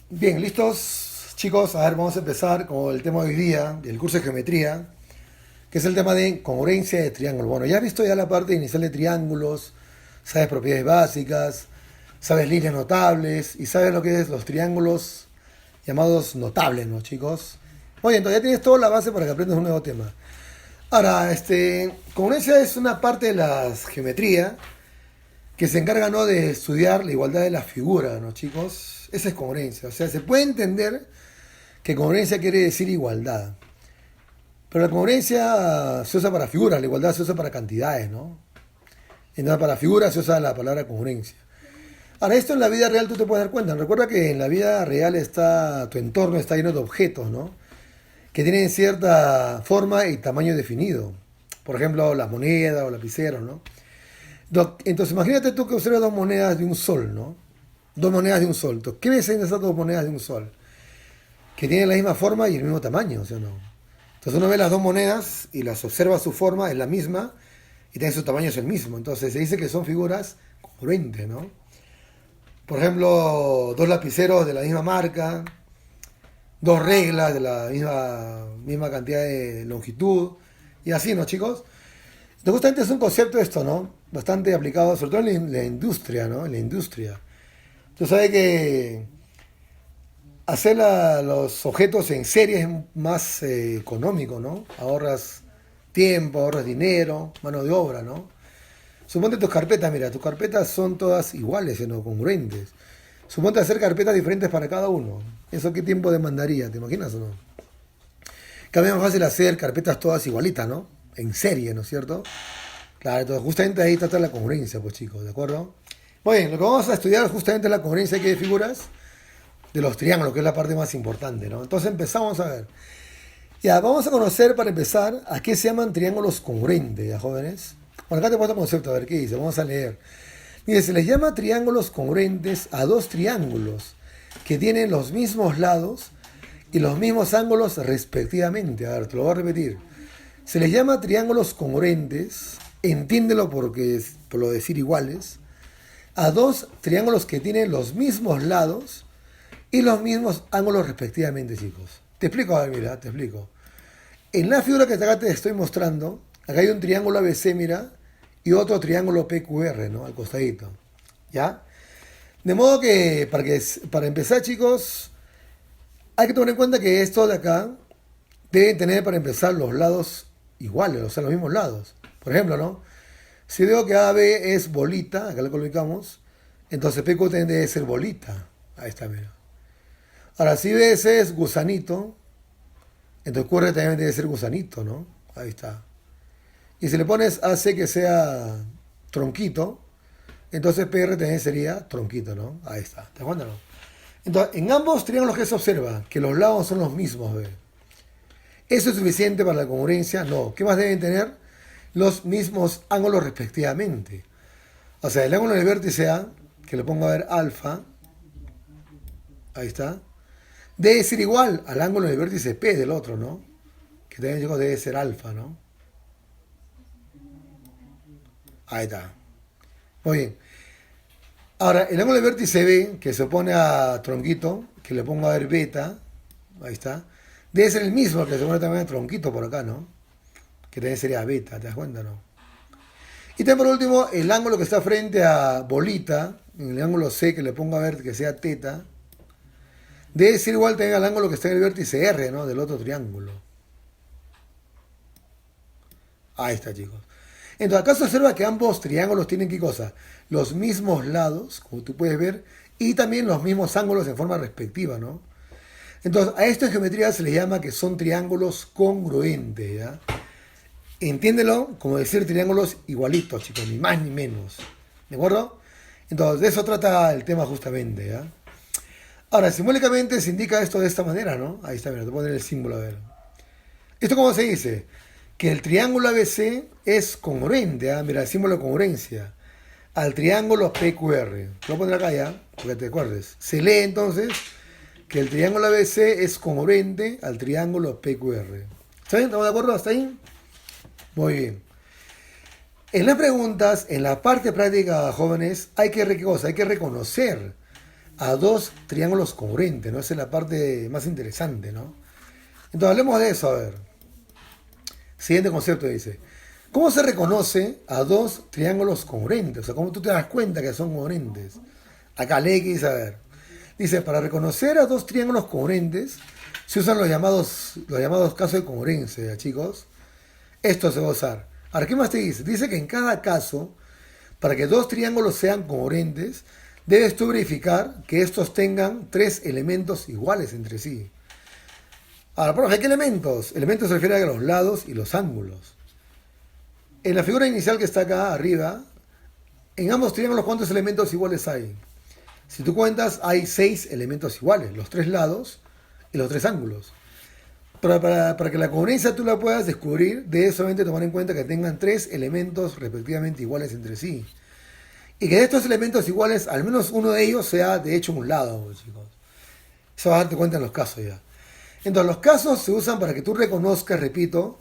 Bien, listos, chicos. A ver, vamos a empezar con el tema de hoy día, del curso de geometría, que es el tema de congruencia de triángulos. Bueno, ya has visto ya la parte inicial de triángulos, sabes propiedades básicas, sabes líneas notables y sabes lo que es los triángulos llamados notables, ¿no, chicos? Oye, entonces ya tienes toda la base para que aprendas un nuevo tema. Ahora, congruencia es una parte de la geometría que se encarga, ¿no?, de estudiar la igualdad de las figuras, ¿no, chicos? Esa es congruencia. O sea, se puede entender que congruencia quiere decir igualdad. Pero la congruencia se usa para figuras, la igualdad se usa para cantidades, ¿no? Entonces, para figuras se usa la palabra congruencia. Ahora, esto en la vida real tú te puedes dar cuenta. Recuerda que en la vida real tu entorno está lleno de objetos, ¿no? Que tienen cierta forma y tamaño definido. Por ejemplo, las monedas o lapiceros, ¿no? Entonces, imagínate tú que observas dos monedas de un sol, ¿no? Dos monedas de un sol. Entonces, ¿qué ves en esas dos monedas de un sol? Que tienen la misma forma y el mismo tamaño, ¿sí o no? Entonces uno ve las dos monedas y las observa, su forma es la misma y tiene su tamaño es el mismo. Entonces se dice que son figuras congruentes, ¿no? Por ejemplo, dos lapiceros de la misma marca, dos reglas de la misma cantidad de longitud y así, ¿no, chicos? Entonces justamente es un concepto esto, ¿no? Bastante aplicado, sobre todo en la industria, ¿no? En la industria. Tú sabes que hacer los objetos en serie es más económico, ¿no? Ahorras tiempo, ahorras dinero, mano de obra, ¿no? Suponte tus carpetas, mira, tus carpetas son todas iguales, ¿no? Congruentes. Suponte hacer carpetas diferentes para cada uno. ¿Eso qué tiempo demandaría? ¿Te imaginas o no? Cambia más fácil hacer carpetas todas igualitas, ¿no? En serie, ¿no es cierto? Claro, entonces justamente ahí está la congruencia, pues chicos, ¿de acuerdo? Muy bien, lo que vamos a estudiar justamente es la congruencia que de figuras de los triángulos, que es la parte más importante, ¿no? Entonces empezamos a ver. Ya, vamos a conocer para empezar a qué se llaman triángulos congruentes, ¿ya, jóvenes? Bueno, acá te pongo el concepto, a ver qué dice, vamos a leer. Mire, se les llama triángulos congruentes a dos triángulos que tienen los mismos lados y los mismos ángulos respectivamente. A ver, te lo voy a repetir. Se les llama triángulos congruentes, entiéndelo porque es, por lo de decir iguales, a dos triángulos que tienen los mismos lados y los mismos ángulos respectivamente, chicos. Te explico, a ver, mira, te explico. En la figura que acá te estoy mostrando, acá hay un triángulo ABC, mira, y otro triángulo PQR, ¿no? Al costadito. ¿Ya? De modo que, para empezar, chicos, hay que tomar en cuenta que esto de acá deben tener, para empezar, los lados iguales, o sea, los mismos lados. Por ejemplo, ¿no? Si digo que AB es bolita, acá lo colocamos, entonces PQ también debe ser bolita. Ahí está, mira. Ahora, si BS es gusanito, entonces QR también debe ser gusanito, ¿no? Ahí está. Y si le pones AC que sea tronquito, entonces PR también sería tronquito, ¿no? Ahí está. ¿Te das cuenta, no? Entonces, en ambos triángulos que se observa, que los lados son los mismos, ¿ve? ¿Eso es suficiente para la congruencia? No. ¿Qué más deben tener? Los mismos ángulos respectivamente. O sea, el ángulo del vértice A, que le pongo a ver alfa, ahí está, debe ser igual al ángulo del vértice P del otro, ¿no? Que también, chicos, debe ser alfa, ¿no? Ahí está. Muy bien. Ahora, el ángulo del vértice B, que se opone a tronquito, que le pongo a ver beta, ahí está, debe ser el mismo que se opone también a tronquito por acá, ¿no? Que también sería beta, ¿te das cuenta, no? Y también por último, el ángulo que está frente a bolita, en el ángulo C, que le pongo a ver que sea teta, debe ser igual también al ángulo que está en el vértice R, ¿no? Del otro triángulo. Ahí está, chicos. Entonces, acá se observa que ambos triángulos tienen, ¿qué cosa? Los mismos lados, como tú puedes ver, y también los mismos ángulos en forma respectiva, ¿no? Entonces, a esto en geometría se le llama que son triángulos congruentes, ¿ya? Entiéndelo como decir triángulos igualitos, chicos, ni más ni menos. ¿De acuerdo? Entonces, de eso trata el tema justamente, ¿ya? Ahora, simbólicamente se indica esto de esta manera, ¿no? Ahí está, mira, te voy a poner el símbolo, a ver. ¿Esto cómo se dice? Que el triángulo ABC es congruente, ¿ah? Mira, el símbolo de congruencia, al triángulo PQR. Lo voy a poner acá ya, para que te acuerdes. Se lee entonces que el triángulo ABC es congruente al triángulo PQR. ¿Está bien? ¿Estamos de acuerdo hasta ahí? Muy bien. En las preguntas, en la parte práctica, jóvenes, ¿qué cosa? Hay que reconocer a dos triángulos congruentes, ¿no? Esa es la parte más interesante, ¿no? Entonces hablemos de eso, a ver. Siguiente concepto dice, ¿cómo se reconoce a dos triángulos congruentes? O sea, ¿cómo tú te das cuenta que son congruentes? Acá lee que dice, a ver. Dice, para reconocer a dos triángulos congruentes, se usan los llamados casos de congruencia, ¿ya, chicos? Esto se va a usar. Ahora, ¿qué más te dice? Dice que en cada caso, para que dos triángulos sean congruentes, debes tú verificar que estos tengan tres elementos iguales entre sí. Ahora, profe, ¿qué elementos? Elementos se refiere a los lados y los ángulos. En la figura inicial que está acá arriba, en ambos triángulos, ¿cuántos elementos iguales hay? Si tú cuentas, hay 6 elementos iguales, los tres lados y los tres ángulos. Para que la congruencia tú la puedas descubrir, debes solamente tomar en cuenta que tengan tres elementos respectivamente iguales entre sí. Y que de estos elementos iguales, al menos uno de ellos sea de hecho un lado, chicos. Eso vas a darte cuenta en los casos ya. Entonces, los casos se usan para que tú reconozcas, repito,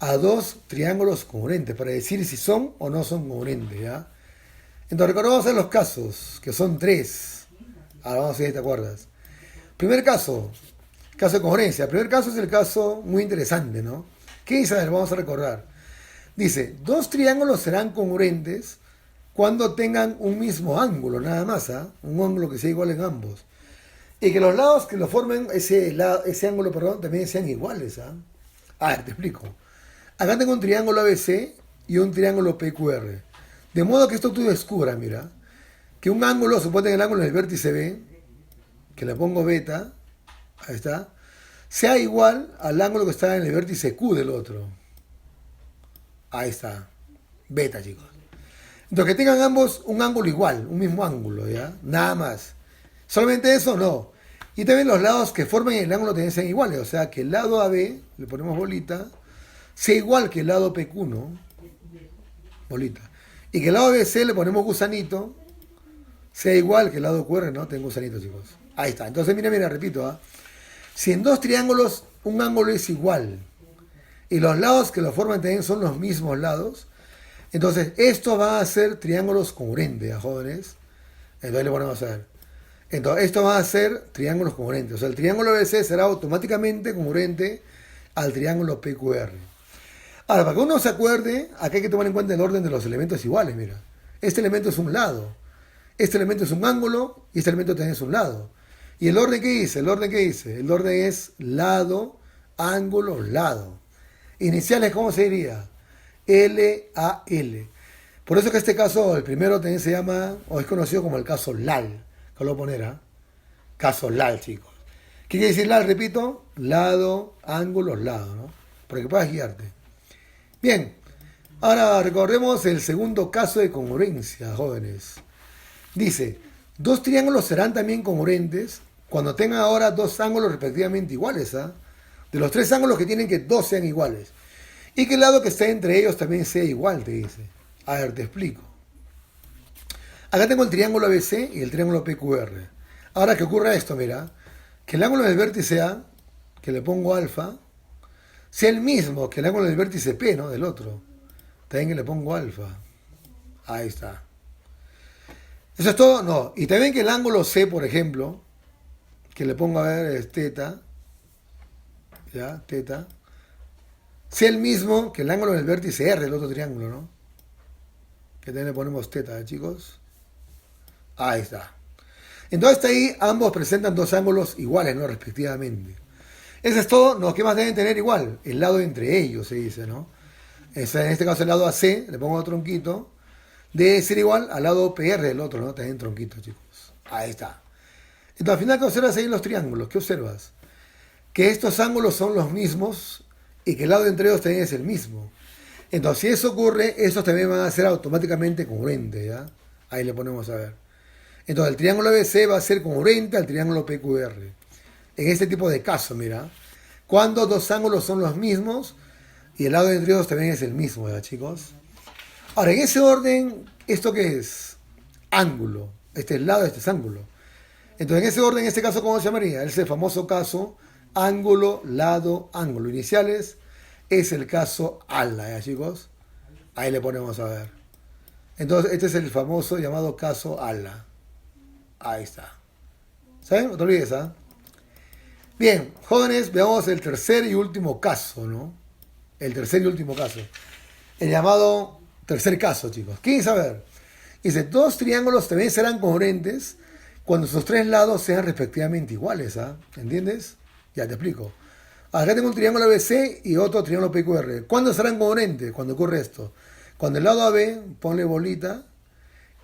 a dos triángulos congruentes, para decir si son o no son congruentes, ¿ya? Entonces, recordamos los casos, que son tres. Ahora vamos a ver si te acuerdas. Primer caso, caso de congruencia. El primer caso es el caso muy interesante, ¿no? ¿Qué dice? A ver, vamos a recordar. Dice, dos triángulos serán congruentes cuando tengan un mismo ángulo, nada más, ¿ah? Un ángulo que sea igual en ambos. Y que los lados que lo formen, ese ángulo, perdón, también sean iguales, ¿ah? A ver, te explico. Acá tengo un triángulo ABC y un triángulo PQR. De modo que esto tú descubras, mira, que un ángulo, suponte que el ángulo del vértice B, que le pongo beta, ahí está, sea igual al ángulo que está en el vértice Q del otro. Ahí está, beta, chicos. Entonces, que tengan ambos un ángulo igual, un mismo ángulo, ¿ya? Nada más. Solamente eso, no. Y también los lados que formen el ángulo también sean iguales. O sea, que el lado AB, le ponemos bolita, sea igual que el lado PQ, ¿no? Bolita. Y que el lado ABC le ponemos gusanito, sea igual que el lado QR, ¿no? Tengo gusanito, chicos. Ahí está. Entonces, mira, repito, ¿ah? Si en dos triángulos un ángulo es igual y los lados que lo forman también son los mismos lados, entonces estos van a ser triángulos congruentes, ¿ah, jóvenes? Entonces le ponemos a ver. Entonces, esto va a ser triángulos congruentes. O sea, el triángulo ABC será automáticamente congruente al triángulo PQR. Ahora, para que uno se acuerde, acá hay que tomar en cuenta el orden de los elementos iguales, mira. Este elemento es un lado, este elemento es un ángulo y este elemento también es un lado. ¿Y el orden qué dice? ¿El orden qué dice? El orden es lado, ángulo, lado. Iniciales, ¿cómo se diría? L, A, L. Por eso que este caso, el primero también se llama, o es conocido como el caso LAL. Que lo voy a poner, ¿ah? Caso LAL, chicos. ¿Qué quiere decir LAL? Repito, lado, ángulo, lado, ¿no? Para que puedas guiarte. Bien, ahora recordemos el segundo caso de congruencia, jóvenes. Dice, dos triángulos serán también congruentes cuando tengan ahora dos ángulos respectivamente iguales, ¿ah? De los tres ángulos que tienen que dos sean iguales. Y que el lado que esté entre ellos también sea igual, te dice. A ver, te explico. Acá tengo el triángulo ABC y el triángulo PQR. Ahora que ocurra esto, mira, que el ángulo del vértice A, que le pongo alfa, sea el mismo que el ángulo del vértice P, ¿no? Del otro. También que le pongo alfa. Ahí está. ¿Eso es todo? No. Y también que el ángulo C, por ejemplo, que le pongo a ver es teta, ¿ya? Teta, sea el mismo que el ángulo del vértice R del otro triángulo, ¿no? Que también le ponemos teta, chicos. Ahí está. Entonces ahí ambos presentan dos ángulos iguales, ¿no? Respectivamente. Eso es todo. No, ¿qué más deben tener igual? El lado entre ellos, se dice, ¿no? En este caso el lado AC, le pongo tronquito, debe ser igual al lado PR del otro, ¿no? También tronquito, chicos. Ahí está. Entonces al final, ¿qué observas ahí en los triángulos? ¿Qué observas? Que estos ángulos son los mismos y que el lado entre ellos también es el mismo. Entonces, si eso ocurre, estos también van a ser automáticamente congruentes, ¿ya? Ahí le ponemos a ver. Entonces, el triángulo ABC va a ser congruente al triángulo PQR. En este tipo de casos, mira. Cuando dos ángulos son los mismos y el lado entre ellos también es el mismo, ¿ya, chicos? Ahora, en ese orden, ¿esto qué es? Ángulo. Este es lado, este es ángulo. Entonces, en ese orden, en este caso, ¿cómo se llamaría? Es el famoso caso ángulo, lado, ángulo. Iniciales es el caso ALA, ¿ya, chicos? Ahí le ponemos a ver. Entonces, este es el famoso llamado caso ALA. Ahí está. ¿Saben? No te olvides, ¿ah? Bien, jóvenes, veamos el tercer y último caso, ¿no? El tercer y último caso. El llamado tercer caso, chicos. ¿Quieren saber? Dice, dos triángulos también serán congruentes cuando sus tres lados sean respectivamente iguales, ¿ah? ¿Entiendes? Ya te explico. Acá tengo un triángulo ABC y otro triángulo PQR. ¿Cuándo serán congruentes? Cuando ocurre esto. Cuando el lado AB, ponle bolita,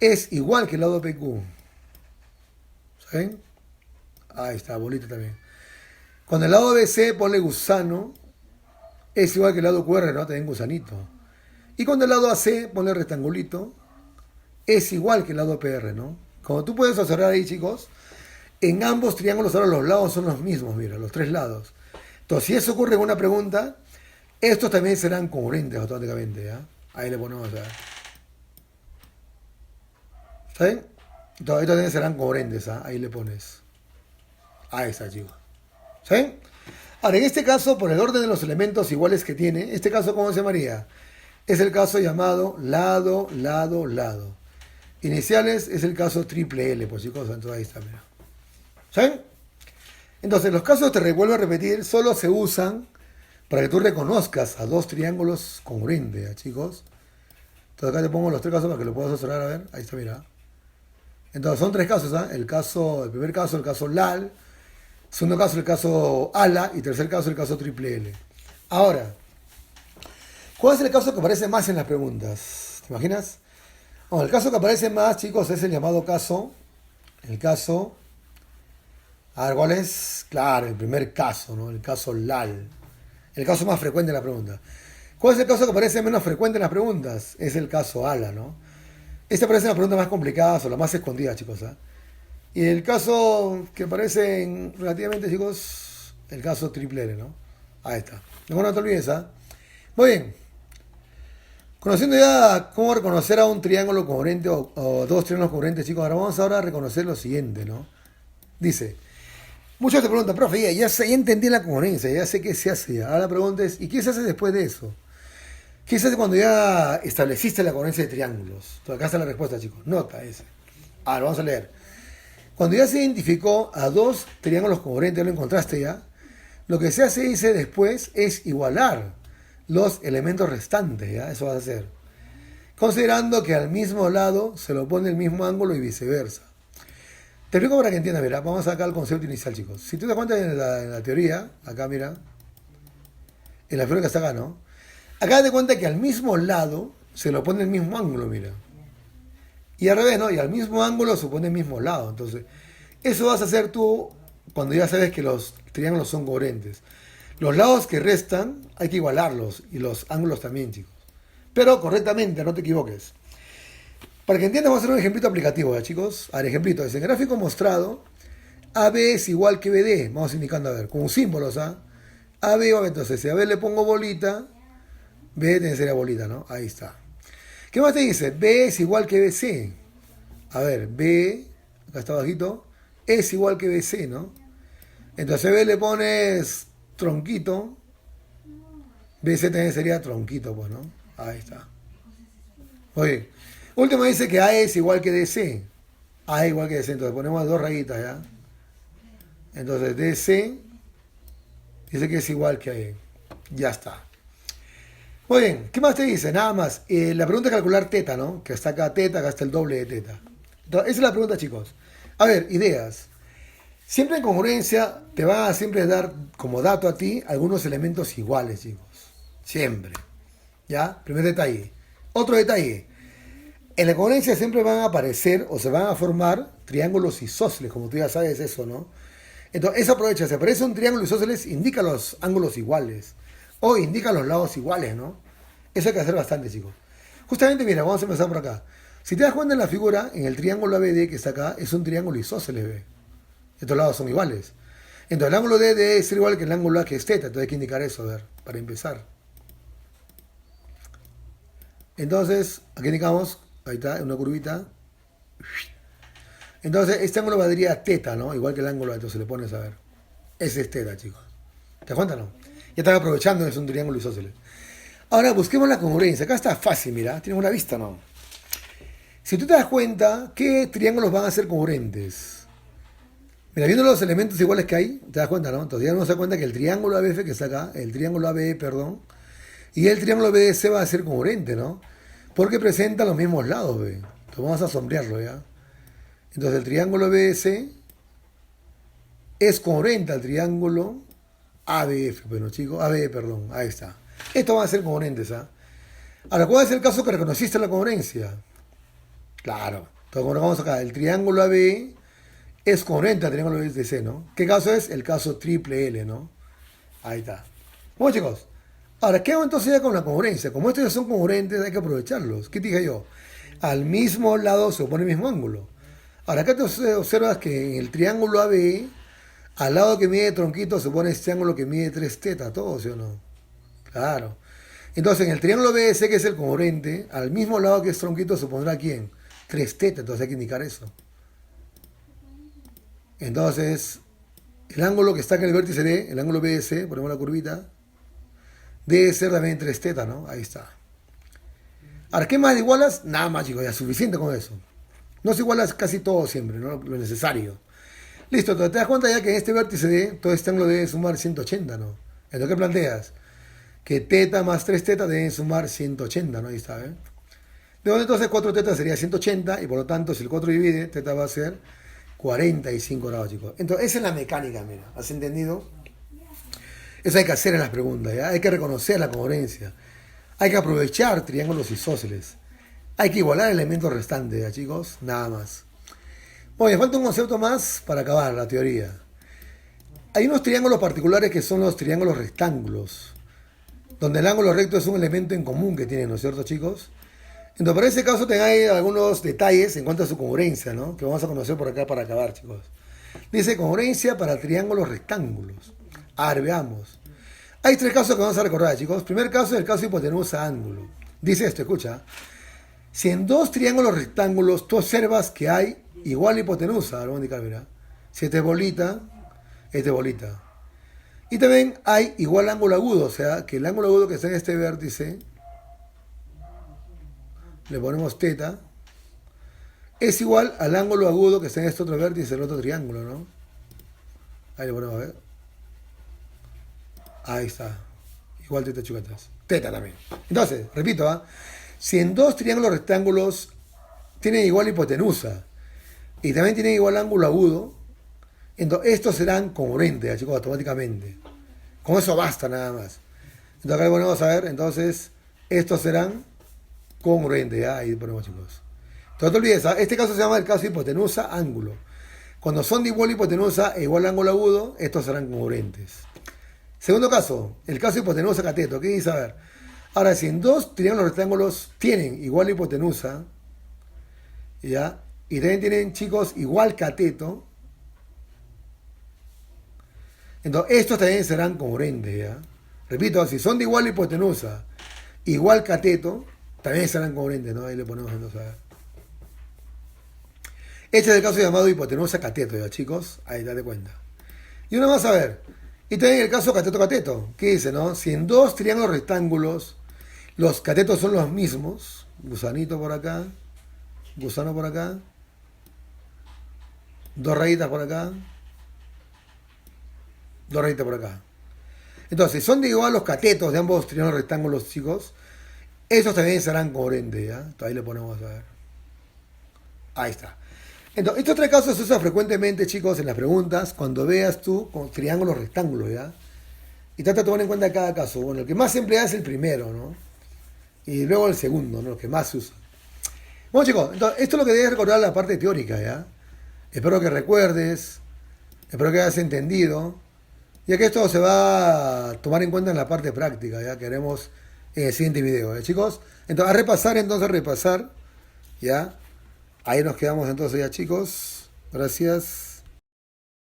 es igual que el lado PQ. ¿Saben? Ahí está, bolita también. Cuando el lado ABC, ponle gusano, es igual que el lado QR, ¿no? También gusanito. Y cuando el lado AC, ponle rectangulito, es igual que el lado PR, ¿no? Como tú puedes observar ahí, chicos, en ambos triángulos ahora los lados son los mismos, mira, los tres lados. Entonces, si eso ocurre en una pregunta, estos también serán congruentes automáticamente, ¿ya? Ahí le ponemos, ¿ya? ¿Está bien? Entonces, estos también serán congruentes, ¿ah? Ahí le pones. Ahí está, chicos. ¿Sí? Ahora, en este caso, por el orden de los elementos iguales que tiene, este caso, ¿cómo se llamaría? Es el caso llamado lado, lado, lado. Iniciales es el caso triple L, pues chicos, entonces ahí está, mira. ¿Sí? Entonces, los casos, te vuelvo a repetir, solo se usan para que tú reconozcas a dos triángulos congruentes, ¿ya, chicos? Entonces, acá te pongo los tres casos para que lo puedas observar, a ver. Ahí está, mira. Entonces, son tres casos, ¿ah? El primer caso, el caso LAL. Segundo caso, el caso ALA. Y tercer caso, el caso triple L. Ahora, ¿cuál es el caso que aparece más en las preguntas? ¿Te imaginas? Bueno, el caso que aparece más, chicos, es el llamado caso. El caso... A ver, ¿cuál es? Claro, el primer caso, ¿no? El caso LAL. El caso más frecuente en la pregunta. ¿Cuál es el caso que aparece menos frecuente en las preguntas? Es el caso ALA, ¿no? Este aparece en las preguntas más complicadas o las más escondidas, chicos, ¿eh? Y el caso que aparece relativamente, chicos, el caso triple L, ¿no? Ahí está. No te olvides, ¿ah? Muy bien. Conociendo ya cómo reconocer a un triángulo congruente o dos triángulos congruentes, chicos, ahora vamos a reconocer lo siguiente, ¿no? Dice, muchos te preguntan, profe, ya entendí la congruencia, ya sé qué se hace. Ahora la pregunta es, ¿y qué se hace después de eso? ¿Qué se hace cuando ya estableciste la congruencia de triángulos? Entonces, acá está la respuesta, chicos. Nota ese. Ahora vamos a leer. Cuando ya se identificó a dos triángulos congruentes, ya lo encontraste ya, lo que se hace, dice, después es igualar los elementos restantes, ¿ya? Eso vas a hacer. Considerando que al mismo lado se lo pone el mismo ángulo y viceversa. Te explico para que entiendas, mira, vamos acá al concepto inicial, chicos. Si tú te das cuenta en la teoría, acá mira, en la figura que está acá, ¿no? Acá te cuenta que al mismo lado se lo pone el mismo ángulo, mira. Y al revés, ¿no? Y al mismo ángulo se pone el mismo lado. Entonces, eso vas a hacer tú cuando ya sabes que los triángulos son congruentes. Los lados que restan hay que igualarlos y los ángulos también, chicos. Pero correctamente, no te equivoques. Para que entiendas, vamos a hacer un ejemplito aplicativo, ¿ya, chicos? A ver, ejemplito. En el gráfico mostrado, AB es igual que BD. Vamos indicando, a ver, con símbolos, ¿ah? AB, entonces, si a B le pongo bolita, B sería bolita, ¿no? Ahí está. ¿Qué más te dice? B es igual que BC. A ver, B, acá está bajito, es igual que BC, ¿no? Entonces a B le pones tronquito, BC también sería tronquito, pues, ¿no? Ahí está. Oye, último dice que A es igual que DC. A es igual que DC, entonces ponemos dos rayitas, ¿ya? Entonces DC dice que es igual que A. Ya está. Muy bien, ¿qué más te dice? Nada más. La pregunta es calcular teta, ¿no? Que está acá teta, acá está el doble de teta. Entonces, esa es la pregunta, chicos. A ver, ideas. Siempre en congruencia te va a siempre dar como dato a ti algunos elementos iguales, chicos. Siempre. ¿Ya? Primer detalle. Otro detalle. En la congruencia siempre van a aparecer o se van a formar triángulos isósceles, como tú ya sabes eso, ¿no? Entonces, eso aprovecha. Si aparece un triángulo isósceles, indica los ángulos iguales. O indica los lados iguales, ¿no? Eso hay que hacer bastante, chicos. Justamente, mira, vamos a empezar por acá. Si te das cuenta en la figura, en el triángulo ABD que está acá, es un triángulo isósceles, ¿ve? Estos lados son iguales. Entonces, el ángulo D debe ser igual que el ángulo A que es teta. Entonces, hay que indicar eso, a ver, para empezar. Entonces, aquí indicamos, ahí está, una curvita. Entonces, este ángulo valdría teta, ¿no? Igual que el ángulo A, entonces le pones a ver. Ese es teta, chicos. ¿Te das cuenta, no? Ya estaba aprovechando que es un triángulo isósceles. Ahora busquemos la congruencia. Acá está fácil, mira. Tienes una vista, ¿no? Si tú te das cuenta, ¿qué triángulos van a ser congruentes? Mira, viendo los elementos iguales que hay, te das cuenta, ¿no? Entonces ya nos da cuenta que el triángulo ABF que está acá, el triángulo ABE, perdón, y el triángulo BDC va a ser congruente, ¿no? Porque presentan los mismos lados, ¿ve? Entonces vamos a sombrearlo, ¿ya? Entonces el triángulo BDC es congruente al triángulo ABF, bueno chicos, ABE, perdón, ahí está. Esto va a ser congruentes, ¿ah? Ahora, ¿cuál es el caso que reconociste la congruencia? Claro. Entonces, como vamos acá, el triángulo ABE es congruente al triángulo BDC, ¿no? ¿Qué caso es? El caso triple L, ¿no? Ahí está. Bueno, chicos. Ahora, ¿qué hago entonces ya con la congruencia? Como estos ya son congruentes, hay que aprovecharlos. ¿Qué te dije yo? Al mismo lado se opone el mismo ángulo. Ahora, acá te observas que en el triángulo ABE, al lado que mide tronquito, se pone este ángulo que mide 3 tetas, ¿todo sí o no? Claro. Entonces, en el triángulo BDC, que es el congruente, al mismo lado que es tronquito, se pondrá ¿quién? 3 tetas, entonces hay que indicar eso. Entonces, el ángulo que está en el vértice D, el ángulo BDC, ponemos la curvita, debe ser también 3 tetas, ¿no? Ahí está. Ahora, ¿qué más igualas? Nada más, chicos, ya es suficiente con eso. No se iguala casi todo siempre, ¿no? Lo necesario. Listo, entonces te das cuenta ya que en este vértice D, todo este ángulo debe sumar 180, ¿no? Entonces, ¿qué planteas? Que teta más 3 tetas deben sumar 180, ¿no? Ahí está, ¿eh? De donde entonces 4 tetas sería 180 y por lo tanto si el 4 divide, teta va a ser 45 grados, chicos. Entonces, esa es la mecánica, mira. ¿Has entendido? Eso hay que hacer en las preguntas, ¿ya? Hay que reconocer la congruencia. Hay que aprovechar triángulos isósceles. Hay que igualar elementos restantes, ¿ya, chicos? Nada más. Oye, falta un concepto más para acabar la teoría. Hay unos triángulos particulares que son los triángulos rectángulos, donde el ángulo recto es un elemento en común que tienen, ¿no es cierto, chicos? Entonces, para ese caso tengáis algunos detalles en cuanto a su congruencia, ¿no? Que vamos a conocer por acá para acabar, chicos. Dice congruencia para triángulos rectángulos. A ver, veamos. Hay 3 casos que vamos a recordar, chicos. Primer caso es el caso hipotenusa ángulo. Dice esto, escucha. Si en 2 triángulos rectángulos tú observas que hay igual hipotenusa, lo voy a indicar, mira. Si este es bolita, este es bolita. Y también hay igual ángulo agudo, o sea, que el ángulo agudo que está en este vértice, le ponemos teta, es igual al ángulo agudo que está en este otro vértice, el otro triángulo, ¿no? Ahí le ponemos a ver. Ahí está. Igual teta chucatas. Teta también. Entonces, repito, ¿ah? Si en 2 triángulos rectángulos tienen igual hipotenusa y también tienen igual ángulo agudo, entonces estos serán congruentes, ¿ya, chicos? Automáticamente. Con eso basta nada más. Entonces acá le ponemos a ver, entonces estos serán congruentes, ¿ya? Ahí ponemos, chicos. Entonces no te olvides, ¿ah? Este caso se llama el caso hipotenusa ángulo. Cuando son de igual hipotenusa e igual ángulo agudo, estos serán congruentes. Segundo caso, el caso hipotenusa cateto. ¿Qué dice? A ver. Ahora, si en 2 triángulos rectángulos tienen igual hipotenusa, ¿ya? Y también tienen, chicos, igual cateto, entonces estos también serán congruentes, ¿ya? Repito, si son de igual hipotenusa, igual cateto, también serán congruentes, ¿no? Ahí le ponemos entonces a ver. Este es el caso llamado hipotenusa cateto, ¿ya, chicos? Ahí date cuenta. Y uno más a ver. Y también el caso cateto-cateto. ¿Qué dice, no? Si en 2 triángulos rectángulos los catetos son los mismos, gusanito por acá, gusano por acá, 2 rayitas por acá, 2 rayitas por acá. Entonces, si son de igual los catetos de ambos triángulos rectángulos, chicos, estos también serán congruentes, ¿ya? Entonces, ahí le ponemos a ver. Ahí está. Entonces, estos 3 casos se usan frecuentemente, chicos, en las preguntas, cuando veas tú con triángulos rectángulos, ¿ya? Y trata de tomar en cuenta cada caso. Bueno, el que más se emplea es el primero, ¿no? Y luego el segundo, ¿no? El que más se usa. Bueno, chicos, entonces, esto es lo que debes recordar la parte teórica, ¿ya? Espero que recuerdes, espero que hayas entendido, ya que esto se va a tomar en cuenta en la parte práctica, ¿ya? Que haremos en el siguiente video, ¿ya, chicos? Entonces, a repasar, ¿ya? Ahí nos quedamos entonces ya, chicos. Gracias.